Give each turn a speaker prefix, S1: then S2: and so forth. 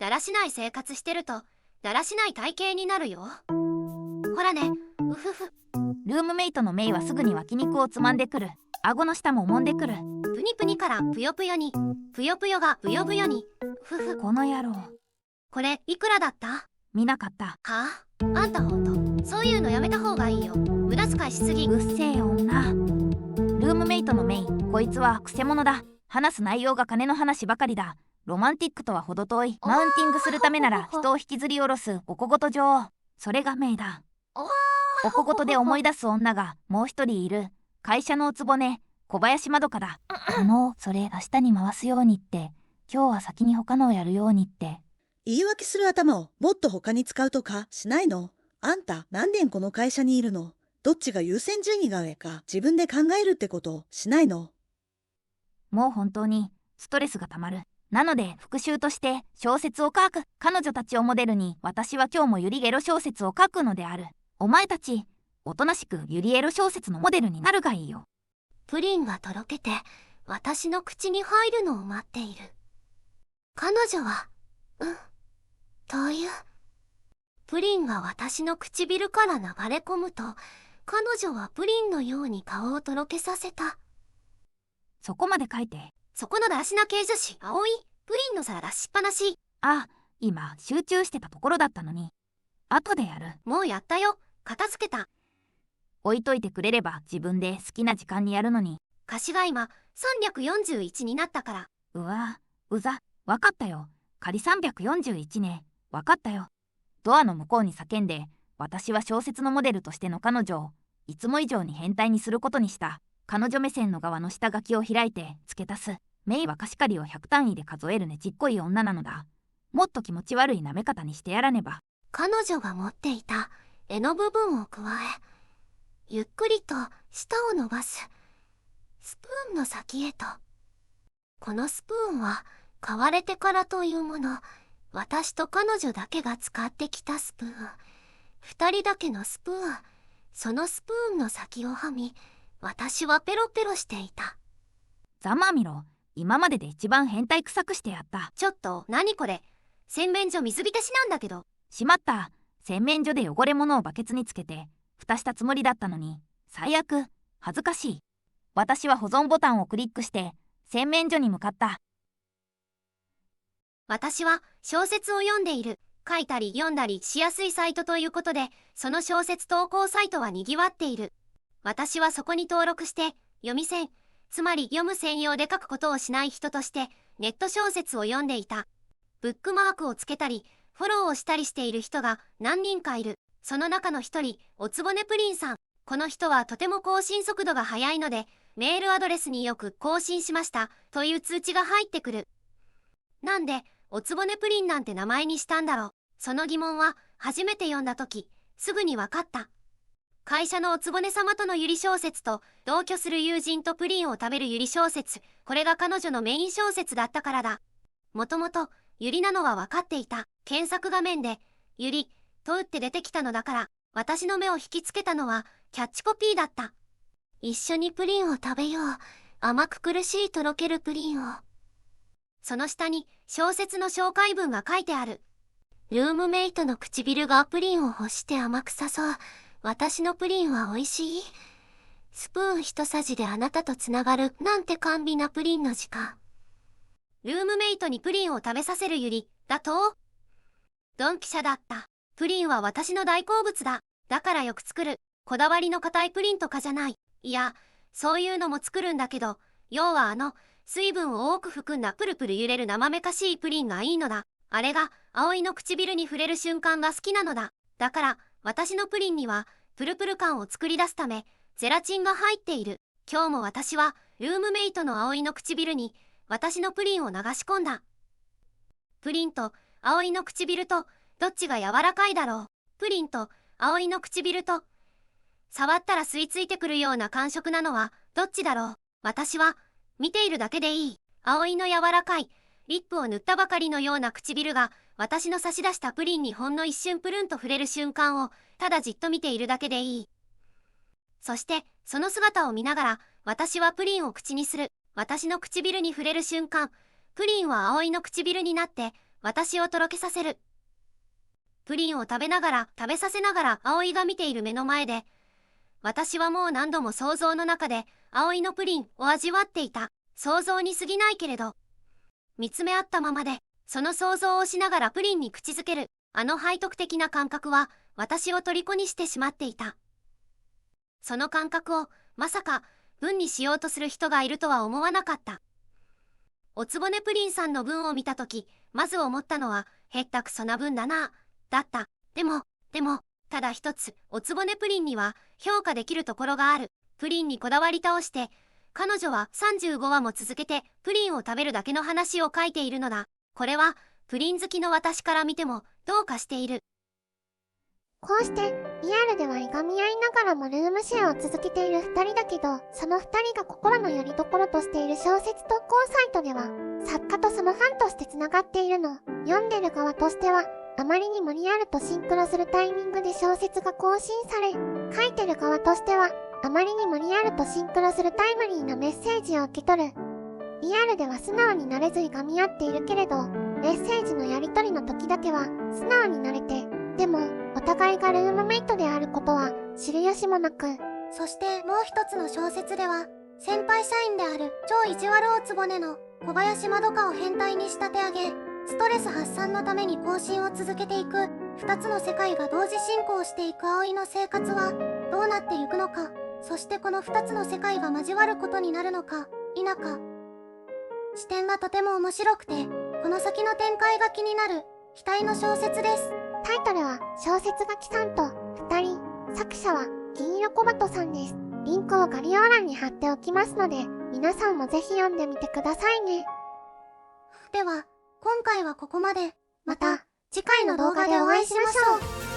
S1: だらしない生活してるとだらしない体型になるよ。ほらね、うふふ。
S2: ルームメイトのメイはすぐに脇肉をつまんでくる。顎の下も揉んでくる。
S1: プニプニからぷよぷよに、ぷよぷよがブヨブヨに。ふふ。
S2: この野郎。
S1: これいくらだった？
S2: 見なかった。
S1: はあ、あんたほんとそういうのやめた方がいいよ。無駄遣いしすぎ。
S2: うっせえ女。ルームメイトのメイ、こいつはくせ者だ。話す内容が金の話ばかりだ。ロマンティックとは程遠い。マウンティングするためなら人を引きずり下ろすおこごと女王。それがメイだ。おこごとで思い出す女がもう一人いる。会社のおつぼね、小林まどかだ。それ明日に回すようにって、今日は先に他のをやるようにって。
S3: 言い訳する頭をもっと他に使うとかしないの？あんた何年この会社にいるの？どっちが優先順位が上か自分で考えるってことしないの？
S2: もう本当にストレスがたまる。なので復習として小説を書く。彼女たちをモデルに私は今日もユリエロ小説を書くのである。お前たちおとなしくユリエロ小説のモデルになるがいいよ。
S1: プリンがとろけて私の口に入るのを待っている。彼女はという。プリンが私の唇から流れ込むと彼女はプリンのように顔をとろけさせた。
S2: そこまで書いて。
S1: そこのだらしな系女子葵、プリンの皿出しっぱなし。
S2: あ、今集中してたところだったのに。後でやる。
S1: もうやったよ、片付けた。
S2: 置いといてくれれば自分で好きな時間にやるのに。
S1: 貸しが今341になったから。
S2: うわ、うざ。わかったよ。仮341ね。わかったよ。ドアの向こうに叫んで、私は小説のモデルとしての彼女をいつも以上に変態にすることにした。彼女目線の側の下書きを開いて付け足す。メイは貸し借りを100単位で数えるねちっこい女なのだ。もっと気持ち悪い舐め方にしてやらねば。
S1: 彼女が持っていた柄の部分を加え、ゆっくりと舌を伸ばす。スプーンの先へと。このスプーンは買われてからというもの。私と彼女だけが使ってきたスプーン。二人だけのスプーン。そのスプーンの先をはみ、私はペロペロしていた。
S2: ざまあみろ。今までで一番変態臭くしてやった。
S1: ちょっと何これ。洗面所水浸しなんだけど。
S2: しまった。洗面所で汚れ物をバケツにつけて蓋したつもりだったのに。最悪。恥ずかしい。私は保存ボタンをクリックして洗面所に向かった。
S1: 私は小説を読んでいる。書いたり読んだりしやすいサイトということで、その小説投稿サイトはにぎわっている。私はそこに登録して読み専、つまり読む専用で書くことをしない人としてネット小説を読んでいた。ブックマークをつけたりフォローをしたりしている人が何人かいる。その中の一人、おつぼねプリンさん。この人はとても更新速度が速いので、メールアドレスによく更新しましたという通知が入ってくる。なんでおつぼねプリンなんて名前にしたんだろう。その疑問は初めて読んだ時すぐに分かった。会社のおつぼね様とのゆり小説と同居する友人とプリンを食べるゆり小説、これが彼女のメイン小説だったからだ。もともとゆりなのは分かっていた。検索画面でゆりと打って出てきたのだから、私の目を引きつけたのはキャッチコピーだった。一緒にプリンを食べよう。甘く苦しいとろけるプリンを。その下に小説の紹介文が書いてある。ルームメイトの唇がプリンを欲して甘く誘う。私のプリンは美味しい。スプーン一さじであなたとつながるなんて甘美なプリンの時間。ルームメイトにプリンを食べさせるゆりだと？ドンピシャだった。プリンは私の大好物だ。だからよく作る。こだわりの硬いプリンとかじゃない。いや、そういうのも作るんだけど、要は水分を多く含んだプルプル揺れる生めかしいプリンがいいのだ。あれが葵の唇に触れる瞬間が好きなのだ。だから私のプリンにはプルプル感を作り出すためゼラチンが入っている。今日も私はルームメイトの葵の唇に私のプリンを流し込んだ。プリンと葵の唇とどっちが柔らかいだろう。プリンと葵の唇と触ったら吸い付いてくるような感触なのはどっちだろう。私は見ているだけでいい。葵の柔らかいリップを塗ったばかりのような唇が私の差し出したプリンにほんの一瞬プルンと触れる瞬間をただじっと見ているだけでいい。そしてその姿を見ながら私はプリンを口にする。私の唇に触れる瞬間、プリンは葵の唇になって私をとろけさせる。プリンを食べさせながら葵が見ている目の前で、私はもう何度も想像の中で葵のプリンを味わっていた。想像に過ぎないけれど、見つめ合ったままで、その想像をしながらプリンに口づける、あの背徳的な感覚は、私を虜にしてしまっていた。その感覚を、まさか、分にしようとする人がいるとは思わなかった。おつぼねプリンさんの分を見たとき、まず思ったのは、へったくそな分だな、だった。でも、ただ一つ、おつぼねプリンには、評価できるところがある。プリンにこだわり倒して、彼女は35話も続けてプリンを食べるだけの話を書いているのだ。これはプリン好きの私から見てもどうかしている。
S4: こうしてリアルではいがみ合いながらもルームシェアを続けている2人だけど、その2人が心の拠り所としている小説投稿サイトでは作家とそのファンとしてつながっているの。読んでる側としてはあまりにもリアルとシンクロするタイミングで小説が更新され、書いてる側としてはあまりにもリアルとシンクロするタイムリーなメッセージを受け取る。リアルでは素直になれずいがみ合っているけれど、メッセージのやり取りの時だけは素直になれて、でもお互いがルームメイトであることは知る由もなく。
S5: そしてもう一つの小説では、先輩社員である超意地悪おつぼねの小林まどかを変態に仕立て上げ、ストレス発散のために更新を続けていく二つの世界が同時進行していく葵の生活はどうなっていくのか。そしてこの2つの世界が交わることになるのか否か。視点がとても面白くて、この先の展開が気になる期待の小説です。
S4: タイトルは小説書きさんと2人、作者は銀色小鳩さんです。リンクを概要欄に貼っておきますので、皆さんもぜひ読んでみてくださいね。
S5: では今回はここまで。
S4: また次回の動画でお会いしましょう。